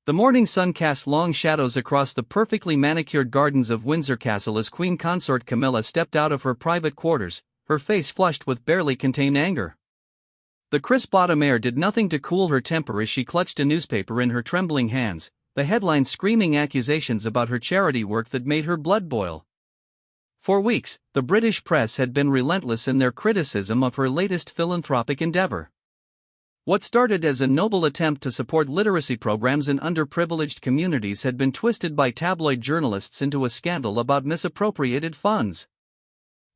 The morning sun cast long shadows across the perfectly manicured gardens of Windsor Castle as Queen Consort Camilla stepped out of her private quarters, her face flushed with barely contained anger. The crisp autumn air did nothing to cool her temper as she clutched a newspaper in her trembling hands, the headlines screaming accusations about her charity work that made her blood boil. For weeks, the British press had been relentless in their criticism of her latest philanthropic endeavor. What started as a noble attempt to support literacy programs in underprivileged communities had been twisted by tabloid journalists into a scandal about misappropriated funds.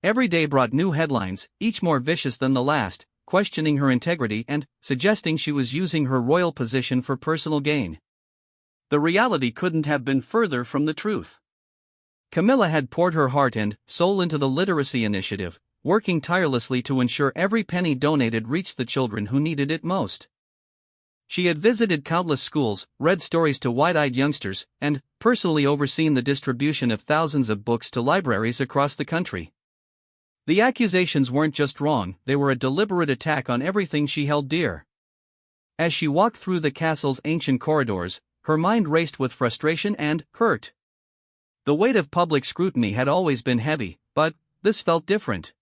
Every day brought new headlines, each more vicious than the last, questioning her integrity and suggesting she was using her royal position for personal gain. The reality couldn't have been further from the truth. Camilla had poured her heart and soul into the literacy initiative, working tirelessly to ensure every penny donated reached the children who needed it most. She had visited countless schools, read stories to wide-eyed youngsters, and personally overseen the distribution of thousands of books to libraries across the country. The accusations weren't just wrong, they were a deliberate attack on everything she held dear. As she walked through the castle's ancient corridors, her mind raced with frustration and hurt. The weight of public scrutiny had always been heavy, but this felt different.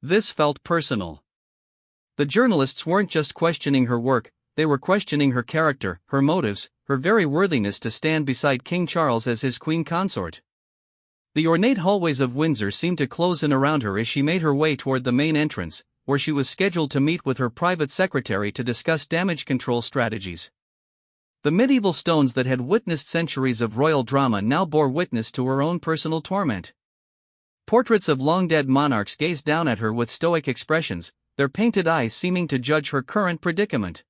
This felt personal. The journalists weren't just questioning her work, they were questioning her character, her motives, her very worthiness to stand beside King Charles as his queen consort. The ornate hallways of Windsor seemed to close in around her as she made her way toward the main entrance, where she was scheduled to meet with her private secretary to discuss damage control strategies. The medieval stones that had witnessed centuries of royal drama now bore witness to her own personal torment. Portraits of long-dead monarchs gazed down at her with stoic expressions, their painted eyes seeming to judge her current predicament.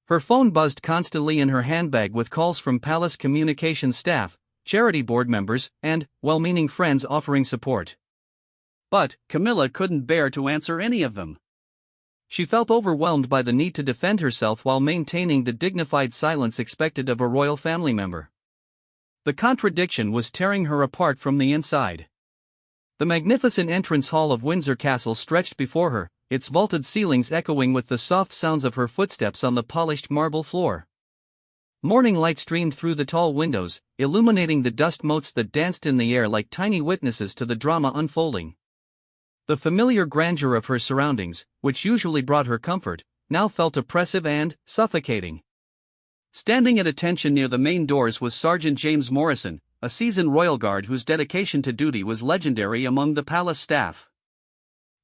Her phone buzzed constantly in her handbag with calls from palace communications staff, charity board members, and well-meaning friends offering support. But Camilla couldn't bear to answer any of them. She felt overwhelmed by the need to defend herself while maintaining the dignified silence expected of a royal family member. The contradiction was tearing her apart from the inside. The magnificent entrance hall of Windsor Castle stretched before her, its vaulted ceilings echoing with the soft sounds of her footsteps on the polished marble floor. Morning light streamed through the tall windows, illuminating the dust motes that danced in the air like tiny witnesses to the drama unfolding. The familiar grandeur of her surroundings, which usually brought her comfort, now felt oppressive and suffocating. Standing at attention near the main doors was Sergeant James Morrison, a seasoned royal guard whose dedication to duty was legendary among the palace staff.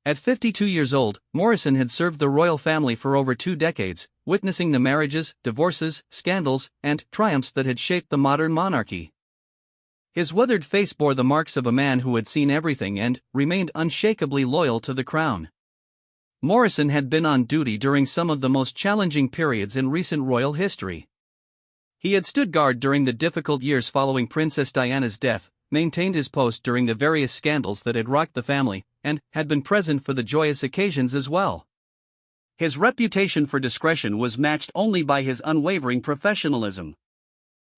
At 52 years old, Morrison had served the royal family for over 2 decades, witnessing the marriages, divorces, scandals, and triumphs that had shaped the modern monarchy. His weathered face bore the marks of a man who had seen everything and remained unshakably loyal to the crown. Morrison had been on duty during some of the most challenging periods in recent royal history. He had stood guard during the difficult years following Princess Diana's death, maintained his post during the various scandals that had rocked the family, and had been present for the joyous occasions as well. His reputation for discretion was matched only by his unwavering professionalism.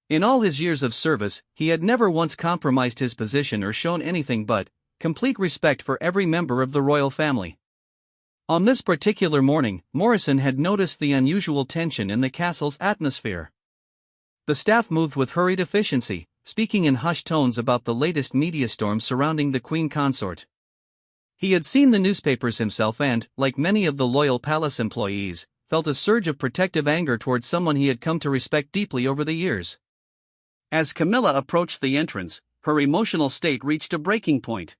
In all his years of service, he had never once compromised his position or shown anything but complete respect for every member of the royal family. On this particular morning, Morrison had noticed the unusual tension in the castle's atmosphere. The staff moved with hurried efficiency, speaking in hushed tones about the latest media storm surrounding the queen consort. He had seen the newspapers himself and, like many of the loyal palace employees, felt a surge of protective anger towards someone he had come to respect deeply over the years. As Camilla approached the entrance, her emotional state reached a breaking point.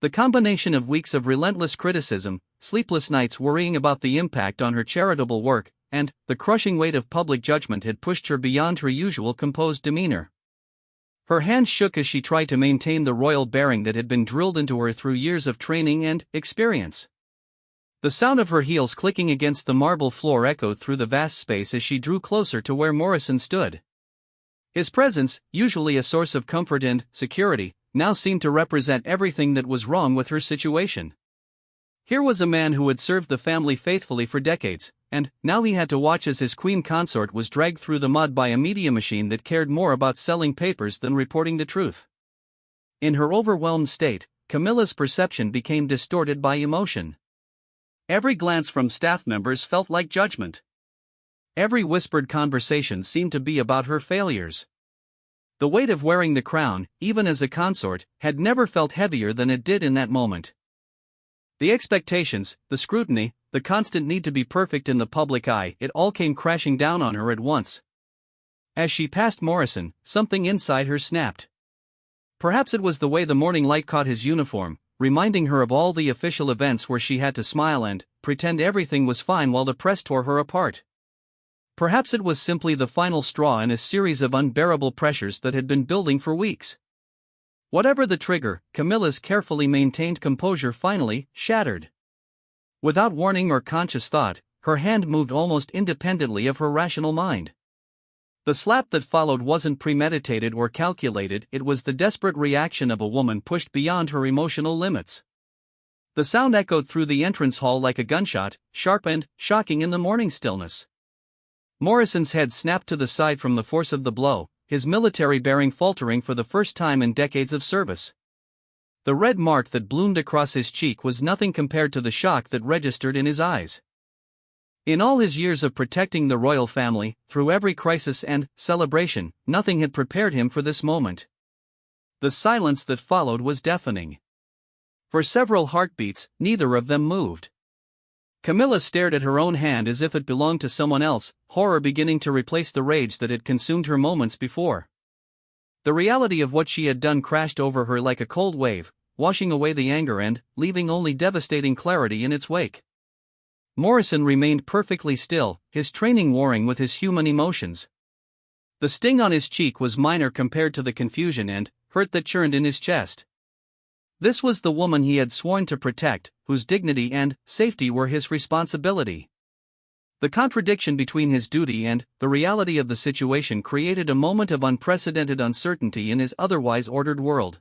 The combination of weeks of relentless criticism, sleepless nights worrying about the impact on her charitable work, and the crushing weight of public judgment had pushed her beyond her usual composed demeanor. Her hands shook as she tried to maintain the royal bearing that had been drilled into her through years of training and experience. The sound of her heels clicking against the marble floor echoed through the vast space as she drew closer to where Morrison stood. His presence, usually a source of comfort and security, now seemed to represent everything that was wrong with her situation. Here was a man who had served the family faithfully for decades, and now he had to watch as his queen consort was dragged through the mud by a media machine that cared more about selling papers than reporting the truth. In her overwhelmed state, Camilla's perception became distorted by emotion. Every glance from staff members felt like judgment. Every whispered conversation seemed to be about her failures. The weight of wearing the crown, even as a consort, had never felt heavier than it did in that moment. The expectations, the scrutiny, the constant need to be perfect in the public eye, it all came crashing down on her at once. As she passed Morrison, something inside her snapped. Perhaps it was the way the morning light caught his uniform, reminding her of all the official events where she had to smile and pretend everything was fine while the press tore her apart. Perhaps it was simply the final straw in a series of unbearable pressures that had been building for weeks. Whatever the trigger, Camilla's carefully maintained composure finally shattered. Without warning or conscious thought, her hand moved almost independently of her rational mind. The slap that followed wasn't premeditated or calculated, it was the desperate reaction of a woman pushed beyond her emotional limits. The sound echoed through the entrance hall like a gunshot, sharp and shocking in the morning stillness. Morrison's head snapped to the side from the force of the blow, his military bearing faltering for the first time in decades of service. The red mark that bloomed across his cheek was nothing compared to the shock that registered in his eyes. In all his years of protecting the royal family, through every crisis and celebration, nothing had prepared him for this moment. The silence that followed was deafening. For several heartbeats, neither of them moved. Camilla stared at her own hand as if it belonged to someone else, horror beginning to replace the rage that had consumed her moments before. The reality of what she had done crashed over her like a cold wave, washing away the anger and leaving only devastating clarity in its wake. Morrison remained perfectly still, his training warring with his human emotions. The sting on his cheek was minor compared to the confusion and hurt that churned in his chest. This was the woman he had sworn to protect, whose dignity and safety were his responsibility. The contradiction between his duty and the reality of the situation created a moment of unprecedented uncertainty in his otherwise ordered world.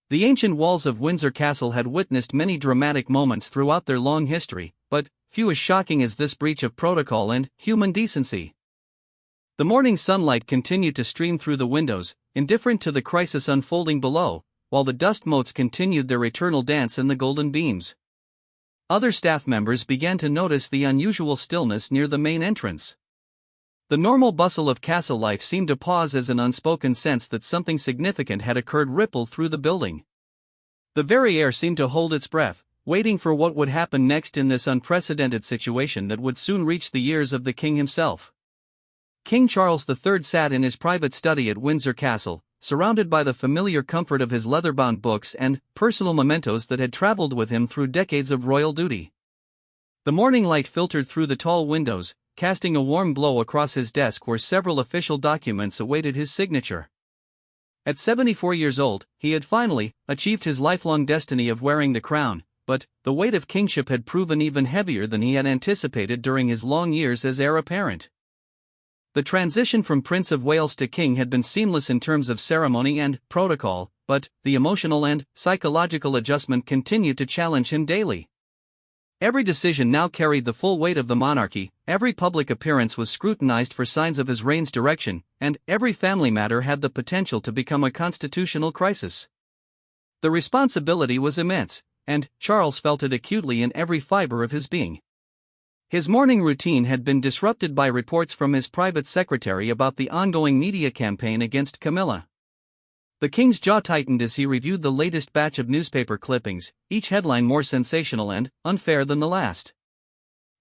The ancient walls of Windsor Castle had witnessed many dramatic moments throughout their long history, but few as shocking as this breach of protocol and human decency. The morning sunlight continued to stream through the windows, indifferent to the crisis unfolding below, while the dust motes continued their eternal dance in the golden beams. Other staff members began to notice the unusual stillness near the main entrance. The normal bustle of castle life seemed to pause as an unspoken sense that something significant had occurred rippled through the building. The very air seemed to hold its breath, waiting for what would happen next in this unprecedented situation that would soon reach the ears of the king himself. King Charles III sat in his private study at Windsor Castle, surrounded by the familiar comfort of his leather-bound books and personal mementos that had traveled with him through decades of royal duty. The morning light filtered through the tall windows, casting a warm glow across his desk where several official documents awaited his signature. At 74 years old, he had finally achieved his lifelong destiny of wearing the crown, but the weight of kingship had proven even heavier than he had anticipated during his long years as heir apparent. The transition from Prince of Wales to King had been seamless in terms of ceremony and protocol, but the emotional and psychological adjustment continued to challenge him daily. Every decision now carried the full weight of the monarchy, every public appearance was scrutinized for signs of his reign's direction, and every family matter had the potential to become a constitutional crisis. The responsibility was immense, and Charles felt it acutely in every fiber of his being. His morning routine had been disrupted by reports from his private secretary about the ongoing media campaign against Camilla. The king's jaw tightened as he reviewed the latest batch of newspaper clippings, each headline more sensational and unfair than the last.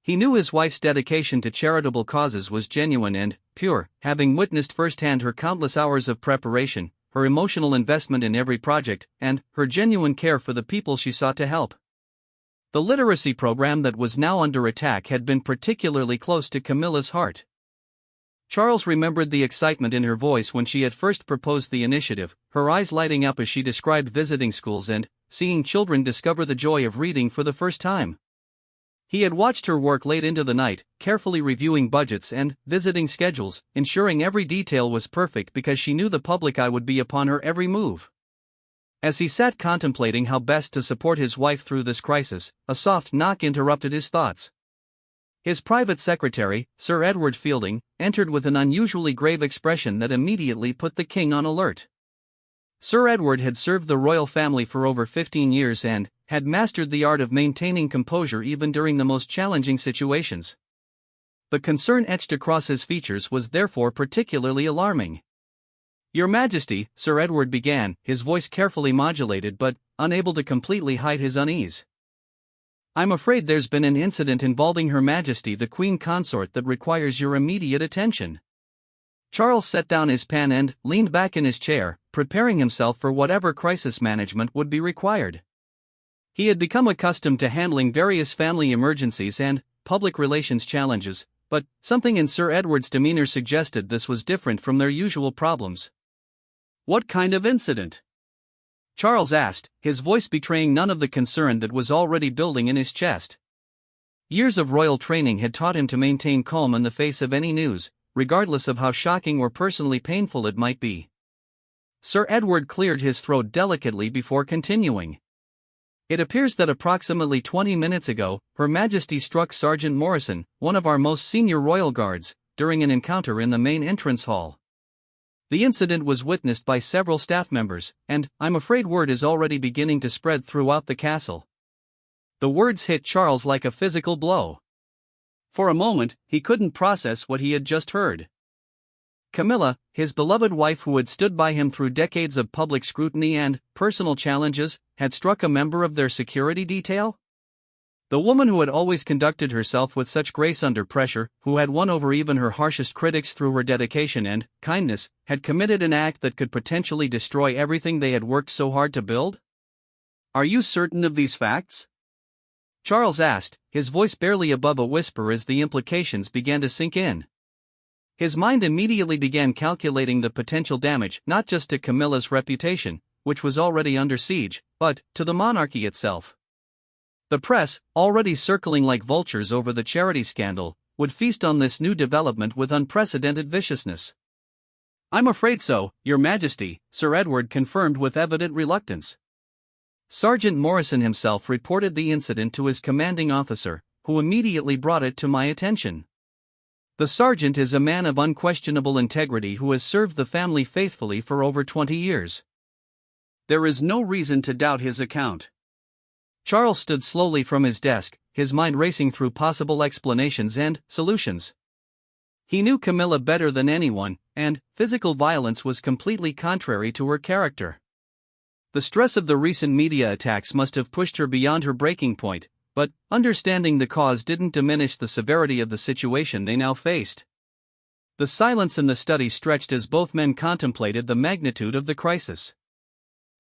He knew his wife's dedication to charitable causes was genuine and pure, having witnessed firsthand her countless hours of preparation, her emotional investment in every project, and her genuine care for the people she sought to help. The literacy program that was now under attack had been particularly close to Camilla's heart. Charles remembered the excitement in her voice when she had first proposed the initiative, her eyes lighting up as she described visiting schools and seeing children discover the joy of reading for the first time. He had watched her work late into the night, carefully reviewing budgets and visiting schedules, ensuring every detail was perfect because she knew the public eye would be upon her every move. As he sat contemplating how best to support his wife through this crisis, a soft knock interrupted his thoughts. His private secretary, Sir Edward Fielding, entered with an unusually grave expression that immediately put the king on alert. Sir Edward had served the royal family for over 15 years and had mastered the art of maintaining composure even during the most challenging situations. The concern etched across his features was therefore particularly alarming. "Your Majesty," Sir Edward began, his voice carefully modulated but unable to completely hide his unease. "I'm afraid there's been an incident involving Her Majesty the Queen Consort that requires your immediate attention." Charles set down his pen and leaned back in his chair, preparing himself for whatever crisis management would be required. He had become accustomed to handling various family emergencies and public relations challenges, but something in Sir Edward's demeanor suggested this was different from their usual problems. "What kind of incident?" Charles asked, his voice betraying none of the concern that was already building in his chest. Years of royal training had taught him to maintain calm in the face of any news, regardless of how shocking or personally painful it might be. Sir Edward cleared his throat delicately before continuing. "It appears that approximately 20 minutes ago, Her Majesty struck Sergeant Morrison, one of our most senior royal guards, during an encounter in the main entrance hall. The incident was witnessed by several staff members, and I'm afraid word is already beginning to spread throughout the castle." The words hit Charles like a physical blow. For a moment, he couldn't process what he had just heard. Camilla, his beloved wife who had stood by him through decades of public scrutiny and personal challenges, had struck a member of their security detail? The woman who had always conducted herself with such grace under pressure, who had won over even her harshest critics through her dedication and kindness, had committed an act that could potentially destroy everything they had worked so hard to build? "Are you certain of these facts?" Charles asked, his voice barely above a whisper as the implications began to sink in. His mind immediately began calculating the potential damage not just to Camilla's reputation, which was already under siege, but to the monarchy itself. The press, already circling like vultures over the charity scandal, would feast on this new development with unprecedented viciousness. "I'm afraid so, Your Majesty," Sir Edward confirmed with evident reluctance. Sergeant Morrison himself reported the incident to his commanding officer, who immediately brought it to my attention. The sergeant is a man of unquestionable integrity who has served the family faithfully for over 20 years. There is no reason to doubt his account. Charles stood slowly from his desk, his mind racing through possible explanations and solutions. He knew Camilla better than anyone, and physical violence was completely contrary to her character. The stress of the recent media attacks must have pushed her beyond her breaking point, but understanding the cause didn't diminish the severity of the situation they now faced. The silence in the study stretched as both men contemplated the magnitude of the crisis.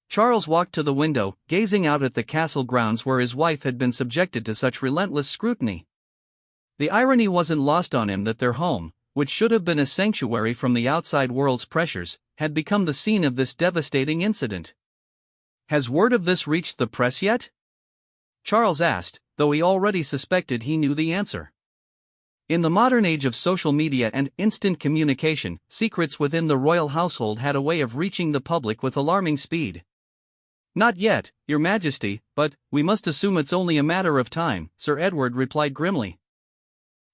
Charles walked to the window, gazing out at the castle grounds where his wife had been subjected to such relentless scrutiny. The irony wasn't lost on him that their home, which should have been a sanctuary from the outside world's pressures, had become the scene of this devastating incident. "Has word of this reached the press yet?" Charles asked, though he already suspected he knew the answer. In the modern age of social media and instant communication, secrets within the royal household had a way of reaching the public with alarming speed. "Not yet, Your Majesty, but we must assume it's only a matter of time," Sir Edward replied grimly.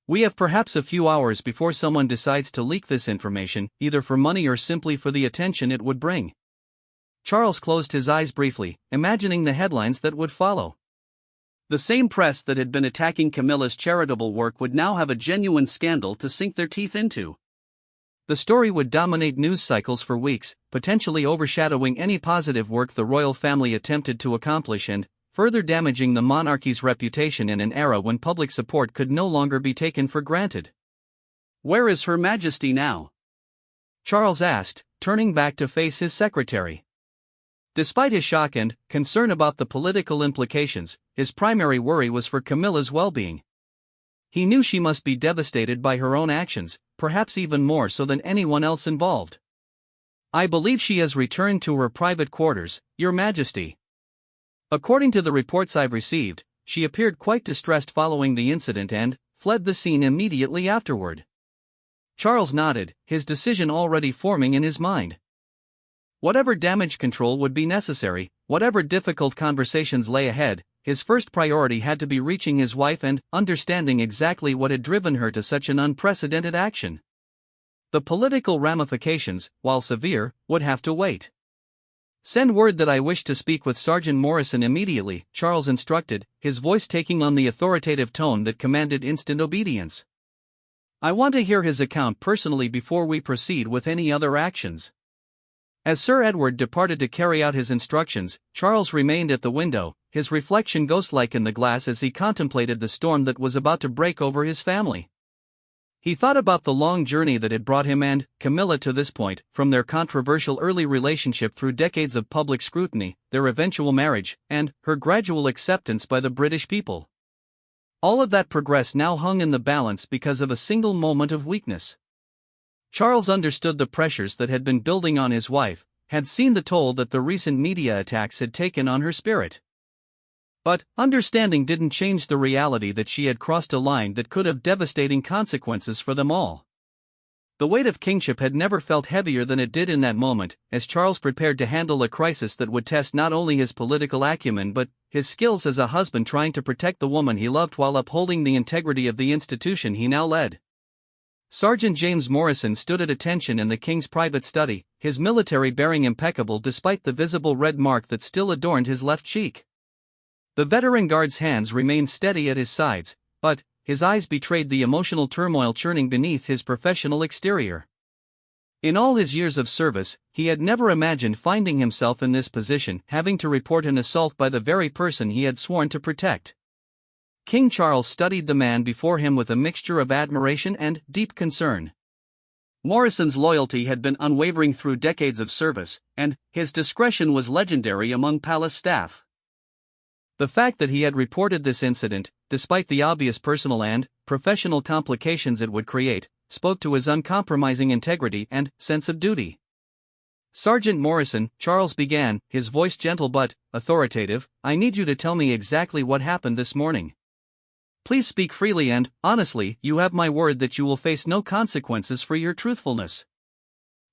"We have perhaps a few hours before someone decides to leak this information, either for money or simply for the attention it would bring." Charles closed his eyes briefly, imagining the headlines that would follow. The same press that had been attacking Camilla's charitable work would now have a genuine scandal to sink their teeth into. The story would dominate news cycles for weeks, potentially overshadowing any positive work the royal family attempted to accomplish and further damaging the monarchy's reputation in an era when public support could no longer be taken for granted. "Where is Her Majesty now?" Charles asked, turning back to face his secretary. Despite his shock and concern about the political implications, his primary worry was for Camilla's well-being. He knew she must be devastated by her own actions, perhaps even more so than anyone else involved. "I believe she has returned to her private quarters, Your Majesty. According to the reports I've received, she appeared quite distressed following the incident and fled the scene immediately afterward." Charles nodded, his decision already forming in his mind. Whatever damage control would be necessary, whatever difficult conversations lay ahead, his first priority had to be reaching his wife and understanding exactly what had driven her to such an unprecedented action. The political ramifications, while severe, would have to wait. "Send word that I wish to speak with Sergeant Morrison immediately," Charles instructed, his voice taking on the authoritative tone that commanded instant obedience. I want to hear his account personally before we proceed with any other actions." As Sir Edward departed to carry out his instructions, Charles remained at the window, his reflection ghost-like in the glass as he contemplated the storm that was about to break over his family. He thought about the long journey that had brought him and Camilla to this point, from their controversial early relationship through decades of public scrutiny, their eventual marriage, and her gradual acceptance by the British people. All of that progress now hung in the balance because of a single moment of weakness. Charles understood the pressures that had been building on his wife, had seen the toll that the recent media attacks had taken on her spirit. But understanding didn't change the reality that she had crossed a line that could have devastating consequences for them all. The weight of kingship had never felt heavier than it did in that moment, as Charles prepared to handle a crisis that would test not only his political acumen but his skills as a husband trying to protect the woman he loved while upholding the integrity of the institution he now led. Sergeant James Morrison stood at attention in the king's private study, his military bearing impeccable despite the visible red mark that still adorned his left cheek. The veteran guard's hands remained steady at his sides, but his eyes betrayed the emotional turmoil churning beneath his professional exterior. In all his years of service, he had never imagined finding himself in this position, having to report an assault by the very person he had sworn to protect. King Charles studied the man before him with a mixture of admiration and deep concern. Morrison's loyalty had been unwavering through decades of service, and his discretion was legendary among palace staff. The fact that he had reported this incident, despite the obvious personal and professional complications it would create, spoke to his uncompromising integrity and sense of duty. "Sergeant Morrison," Charles began, his voice gentle but authoritative, "I need you to tell me exactly what happened this morning. Please speak freely and, honestly, you have my word that you will face no consequences for your truthfulness."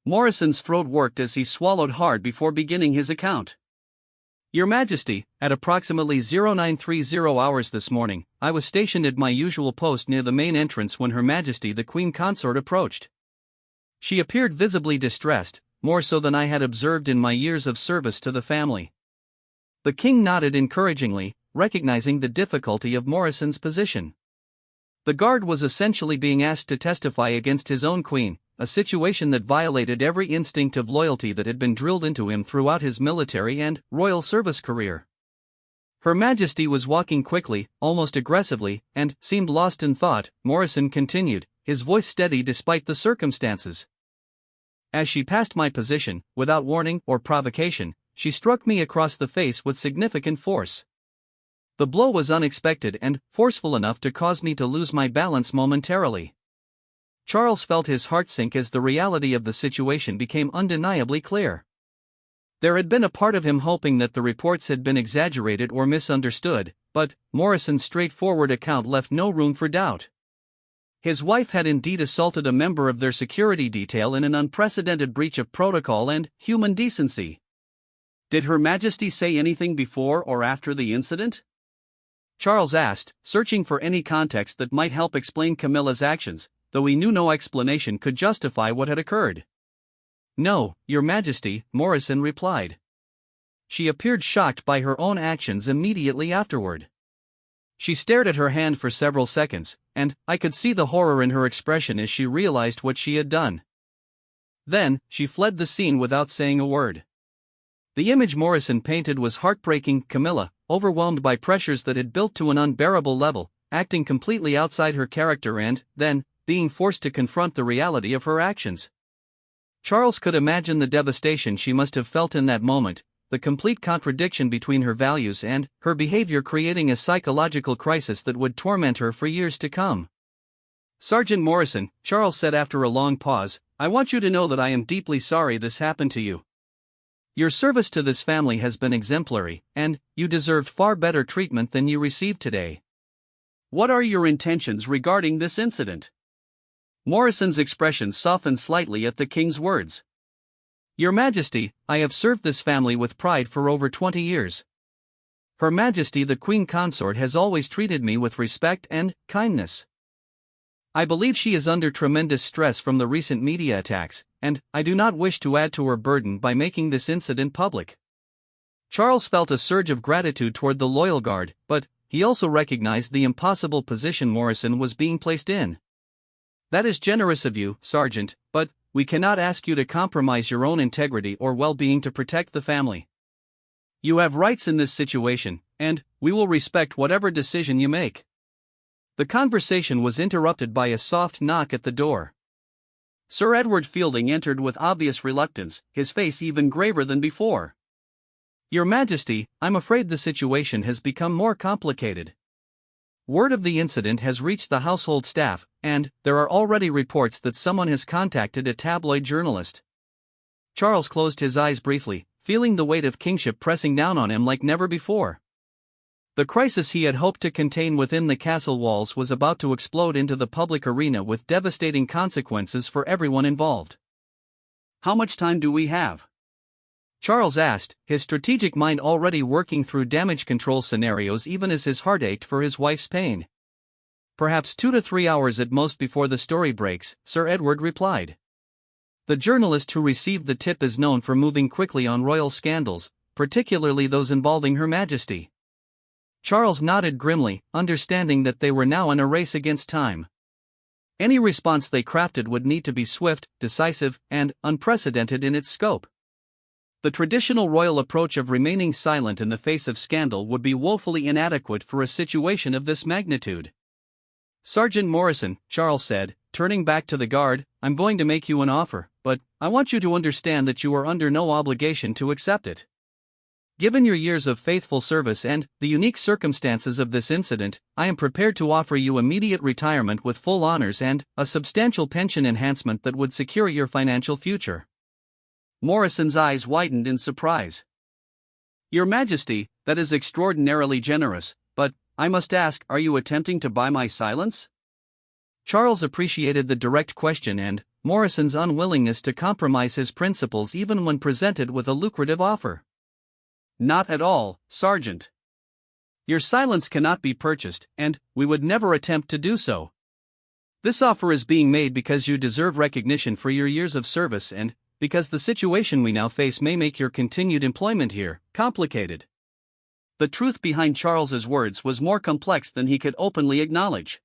Morrison's throat worked as he swallowed hard before beginning his account. "Your Majesty, at approximately 0930 hours this morning, I was stationed at my usual post near the main entrance when Her Majesty the Queen Consort approached. She appeared visibly distressed, more so than I had observed in my years of service to the family." The king nodded encouragingly, recognizing the difficulty of Morrison's position. The guard was essentially being asked to testify against his own queen, a situation that violated every instinct of loyalty that had been drilled into him throughout his military and royal service career. Her Majesty was walking quickly, almost aggressively, and seemed lost in thought, Morrison continued, his voice steady despite the circumstances. "As she passed my position, without warning or provocation, she struck me across the face with significant force. The blow was unexpected and forceful enough to cause me to lose my balance momentarily." Charles felt his heart sink as the reality of the situation became undeniably clear. There had been a part of him hoping that the reports had been exaggerated or misunderstood, but Morrison's straightforward account left no room for doubt. His wife had indeed assaulted a member of their security detail in an unprecedented breach of protocol and human decency. "Did Her Majesty say anything before or after the incident?" Charles asked, searching for any context that might help explain Camilla's actions, though he knew no explanation could justify what had occurred. "No, Your Majesty," Morrison replied. She appeared shocked by her own actions immediately afterward. She stared at her hand for several seconds, and I could see the horror in her expression as she realized what she had done. Then, she fled the scene without saying a word. The image Morrison painted was heartbreaking. Camilla, overwhelmed by pressures that had built to an unbearable level, acting completely outside her character and, then, being forced to confront the reality of her actions. Charles could imagine the devastation she must have felt in that moment, the complete contradiction between her values and her behavior creating a psychological crisis that would torment her for years to come. "Sergeant Morrison," Charles said after a long pause, "I want you to know that I am deeply sorry this happened to you. Your service to this family has been exemplary, and you deserved far better treatment than you received today. What are your intentions regarding this incident?" Morrison's expression softened slightly at the king's words. "Your Majesty, I have served this family with pride for over 20 years. Her Majesty the Queen Consort has always treated me with respect and kindness. I believe she is under tremendous stress from the recent media attacks, and I do not wish to add to her burden by making this incident public." Charles felt a surge of gratitude toward the loyal guard, but he also recognized the impossible position Morrison was being placed in. That is generous of you, Sergeant, but we cannot ask you to compromise your own integrity or well-being to protect the family. You have rights in this situation, and we will respect whatever decision you make." The conversation was interrupted by a soft knock at the door. Sir Edward Fielding entered with obvious reluctance, his face even graver than before. "Your Majesty, I'm afraid the situation has become more complicated. Word of the incident has reached the household staff, and there are already reports that someone has contacted a tabloid journalist." Charles closed his eyes briefly, feeling the weight of kingship pressing down on him like never before. The crisis he had hoped to contain within the castle walls was about to explode into the public arena with devastating consequences for everyone involved. "How much time do we have?" Charles asked, his strategic mind already working through damage control scenarios even as his heart ached for his wife's pain. "Perhaps 2 to 3 hours at most before the story breaks," Sir Edward replied. The journalist who received the tip is known for moving quickly on royal scandals, particularly those involving Her Majesty. Charles nodded grimly, understanding that they were now in a race against time. Any response they crafted would need to be swift, decisive, and unprecedented in its scope. The traditional royal approach of remaining silent in the face of scandal would be woefully inadequate for a situation of this magnitude. "Sergeant Morrison," Charles said, turning back to the guard, "I'm going to make you an offer, but I want you to understand that you are under no obligation to accept it. Given your years of faithful service and the unique circumstances of this incident, I am prepared to offer you immediate retirement with full honors and a substantial pension enhancement that would secure your financial future." Morrison's eyes widened in surprise. "Your Majesty, that is extraordinarily generous, but I must ask, are you attempting to buy my silence?" Charles appreciated the direct question and Morrison's unwillingness to compromise his principles even when presented with a lucrative offer. "Not at all, Sergeant. Your silence cannot be purchased, and we would never attempt to do so. This offer is being made because you deserve recognition for your years of service and because the situation we now face may make your continued employment here complicated." The truth behind Charles's words was more complex than he could openly acknowledge.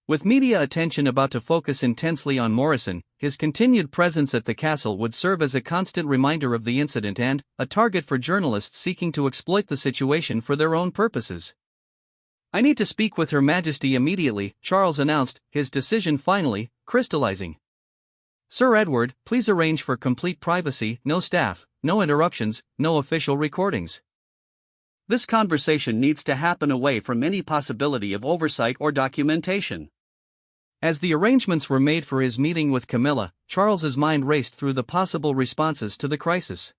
With media attention about to focus intensely on Morrison, his continued presence at the castle would serve as a constant reminder of the incident and a target for journalists seeking to exploit the situation for their own purposes. "I need to speak with Her Majesty immediately," Charles announced, his decision finally crystallizing. "Sir Edward, please arrange for complete privacy, no staff, no interruptions, no official recordings. This conversation needs to happen away from any possibility of oversight or documentation." As the arrangements were made for his meeting with Camilla, Charles's mind raced through the possible responses to the crisis.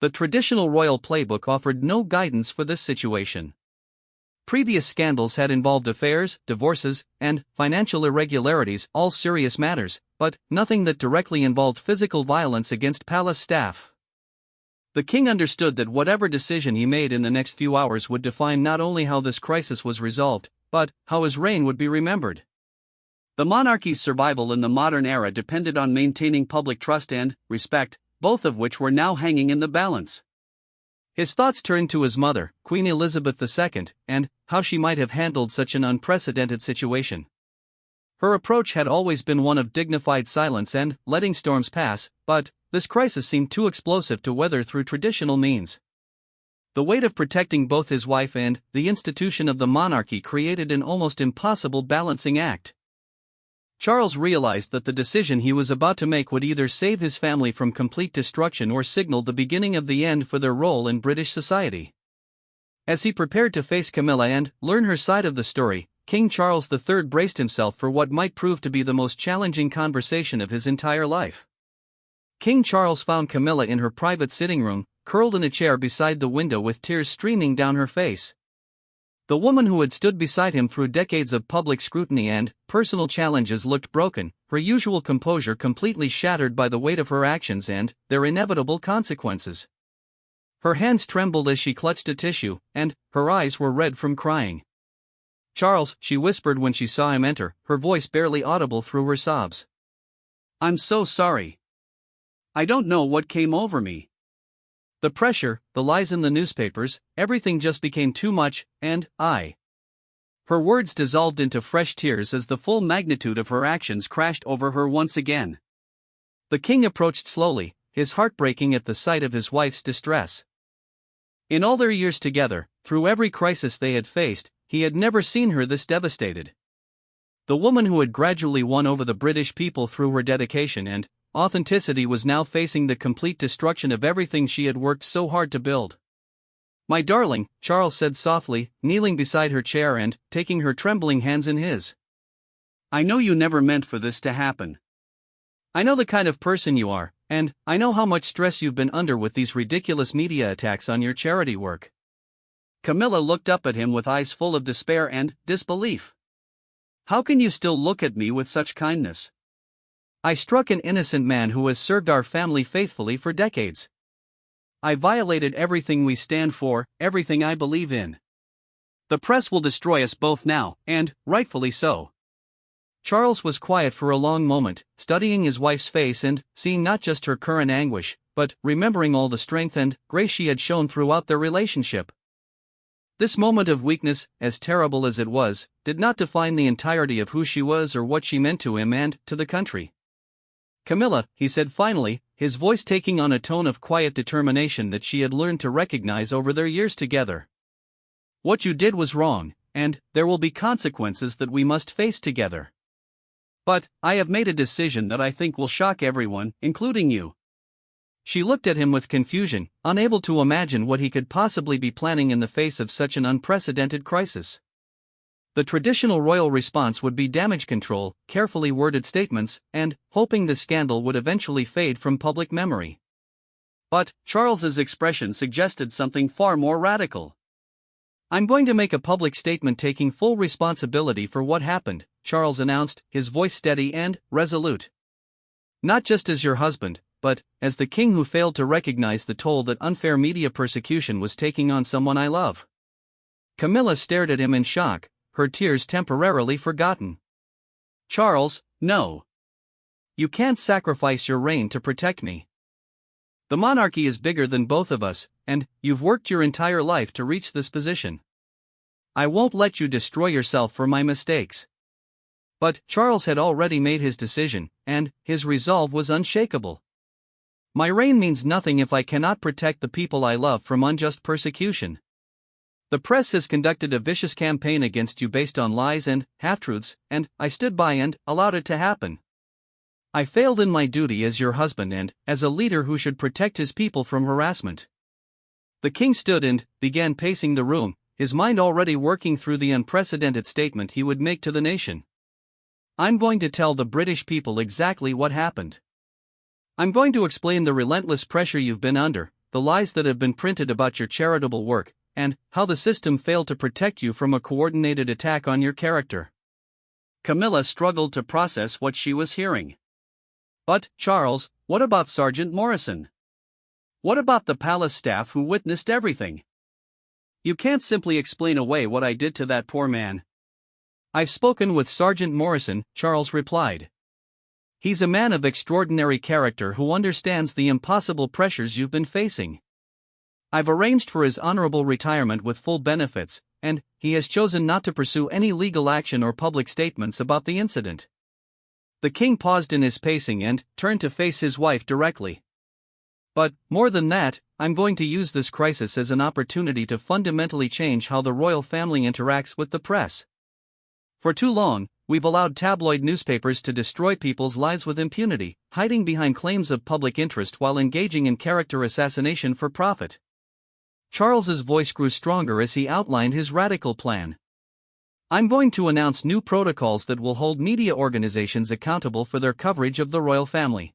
The traditional royal playbook offered no guidance for this situation. Previous scandals had involved affairs, divorces, and financial irregularities, all serious matters, but nothing that directly involved physical violence against palace staff. The king understood that whatever decision he made in the next few hours would define not only how this crisis was resolved, but how his reign would be remembered. The monarchy's survival in the modern era depended on maintaining public trust and respect, both of which were now hanging in the balance. His thoughts turned to his mother, Queen Elizabeth II, and how she might have handled such an unprecedented situation. Her approach had always been one of dignified silence and letting storms pass, but this crisis seemed too explosive to weather through traditional means. The weight of protecting both his wife and the institution of the monarchy created an almost impossible balancing act. Charles realized that the decision he was about to make would either save his family from complete destruction or signal the beginning of the end for their role in British society. As he prepared to face Camilla and learn her side of the story, King Charles III braced himself for what might prove to be the most challenging conversation of his entire life. King Charles found Camilla in her private sitting room, curled in a chair beside the window with tears streaming down her face. The woman who had stood beside him through decades of public scrutiny and personal challenges looked broken, her usual composure completely shattered by the weight of her actions and their inevitable consequences. Her hands trembled as she clutched a tissue, and her eyes were red from crying. "Charles," she whispered when she saw him enter, her voice barely audible through her sobs. "I'm so sorry. I don't know what came over me. The pressure, the lies in the newspapers, everything just became too much, and Her words dissolved into fresh tears as the full magnitude of her actions crashed over her once again. The king approached slowly, his heart breaking at the sight of his wife's distress. In all their years together, through every crisis they had faced, he had never seen her this devastated. The woman who had gradually won over the British people through her dedication and authenticity was now facing the complete destruction of everything she had worked so hard to build. "My darling," Charles said softly, kneeling beside her chair and taking her trembling hands in his. "I know you never meant for this to happen. I know the kind of person you are, and I know how much stress you've been under with these ridiculous media attacks on your charity work." Camilla looked up at him with eyes full of despair and disbelief. "How can you still look at me with such kindness? I struck an innocent man who has served our family faithfully for decades. I violated everything we stand for, everything I believe in. The press will destroy us both now, and rightfully so." Charles was quiet for a long moment, studying his wife's face and seeing not just her current anguish, but remembering all the strength and grace she had shown throughout their relationship. This moment of weakness, as terrible as it was, did not define the entirety of who she was or what she meant to him and to the country. "Camilla," he said finally, his voice taking on a tone of quiet determination that she had learned to recognize over their years together. "What you did was wrong, and there will be consequences that we must face together. But I have made a decision that I think will shock everyone, including you." She looked at him with confusion, unable to imagine what he could possibly be planning in the face of such an unprecedented crisis. The traditional royal response would be damage control, carefully worded statements, and hoping the scandal would eventually fade from public memory. But Charles's expression suggested something far more radical. "I'm going to make a public statement taking full responsibility for what happened," Charles announced, his voice steady and resolute. "Not just as your husband, but as the king who failed to recognize the toll that unfair media persecution was taking on someone I love." Camilla stared at him in shock, her tears temporarily forgotten. "Charles, no. You can't sacrifice your reign to protect me. The monarchy is bigger than both of us, and you've worked your entire life to reach this position. I won't let you destroy yourself for my mistakes." But Charles had already made his decision, and his resolve was unshakable. "My reign means nothing if I cannot protect the people I love from unjust persecution. The press has conducted a vicious campaign against you based on lies and half-truths, and I stood by and allowed it to happen. I failed in my duty as your husband and as a leader who should protect his people from harassment." The king stood and began pacing the room, his mind already working through the unprecedented statement he would make to the nation. "I'm going to tell the British people exactly what happened. I'm going to explain the relentless pressure you've been under, the lies that have been printed about your charitable work, and how the system failed to protect you from a coordinated attack on your character." Camilla struggled to process what she was hearing. "But, Charles, what about Sergeant Morrison? What about the palace staff who witnessed everything? You can't simply explain away what I did to that poor man." "I've spoken with Sergeant Morrison," Charles replied. "He's a man of extraordinary character who understands the impossible pressures you've been facing. I've arranged for his honorable retirement with full benefits, and he has chosen not to pursue any legal action or public statements about the incident." The king paused in his pacing and turned to face his wife directly. "But, more than that, I'm going to use this crisis as an opportunity to fundamentally change how the royal family interacts with the press. For too long, we've allowed tabloid newspapers to destroy people's lives with impunity, hiding behind claims of public interest while engaging in character assassination for profit." Charles's voice grew stronger as he outlined his radical plan. "I'm going to announce new protocols that will hold media organizations accountable for their coverage of the royal family.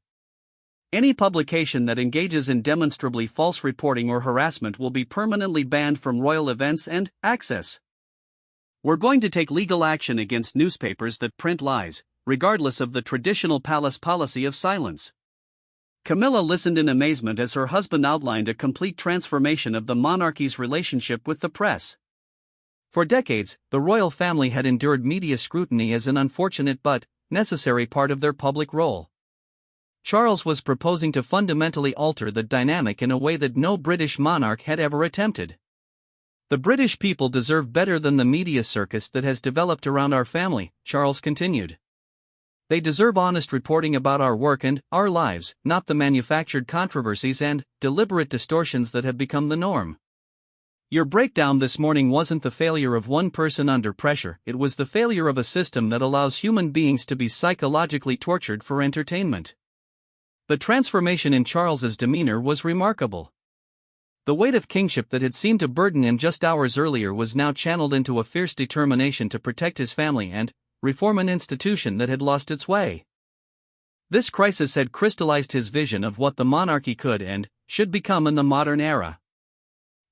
Any publication that engages in demonstrably false reporting or harassment will be permanently banned from royal events and access. We're going to take legal action against newspapers that print lies, regardless of the traditional palace policy of silence." Camilla listened in amazement as her husband outlined a complete transformation of the monarchy's relationship with the press. For decades, the royal family had endured media scrutiny as an unfortunate but necessary part of their public role. Charles was proposing to fundamentally alter the dynamic in a way that no British monarch had ever attempted. The British people deserve better than the media circus that has developed around our family, Charles continued. They deserve honest reporting about our work and our lives, not the manufactured controversies and deliberate distortions that have become the norm. Your breakdown this morning wasn't the failure of one person under pressure, it was the failure of a system that allows human beings to be psychologically tortured for entertainment. The transformation in Charles's demeanor was remarkable. The weight of kingship that had seemed to burden him just hours earlier was now channeled into a fierce determination to protect his family and reform an institution that had lost its way. This crisis had crystallized his vision of what the monarchy could and should become in the modern era.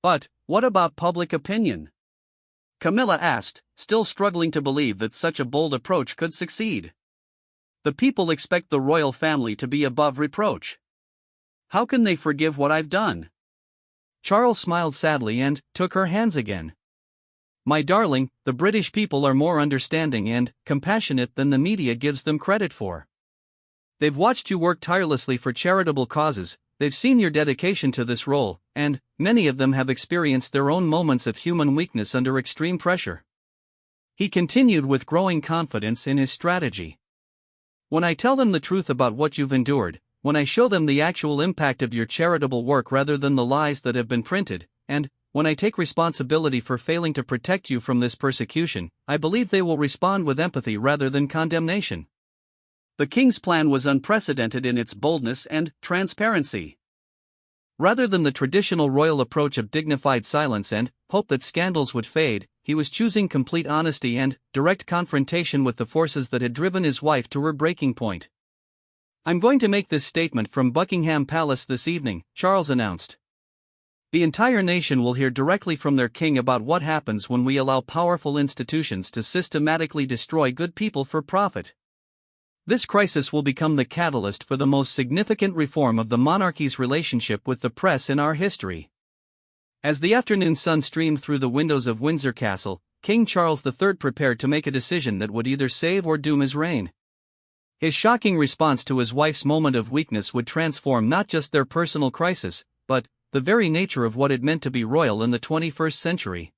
But what about public opinion? Camilla asked, still struggling to believe that such a bold approach could succeed. The people expect the royal family to be above reproach. How can they forgive what I've done? Charles smiled sadly and took her hands again. My darling, the British people are more understanding and compassionate than the media gives them credit for. They've watched you work tirelessly for charitable causes, they've seen your dedication to this role, and many of them have experienced their own moments of human weakness under extreme pressure. He continued with growing confidence in his strategy. When I tell them the truth about what you've endured, when I show them the actual impact of your charitable work rather than the lies that have been printed, and when I take responsibility for failing to protect you from this persecution, I believe they will respond with empathy rather than condemnation. The king's plan was unprecedented in its boldness and transparency. Rather than the traditional royal approach of dignified silence and hope that scandals would fade, he was choosing complete honesty and direct confrontation with the forces that had driven his wife to her breaking point. I'm going to make this statement from Buckingham Palace this evening, Charles announced. The entire nation will hear directly from their king about what happens when we allow powerful institutions to systematically destroy good people for profit. This crisis will become the catalyst for the most significant reform of the monarchy's relationship with the press in our history. As the afternoon sun streamed through the windows of Windsor Castle, King Charles III prepared to make a decision that would either save or doom his reign. His shocking response to his wife's moment of weakness would transform not just their personal crisis, but the very nature of what it meant to be royal in the 21st century.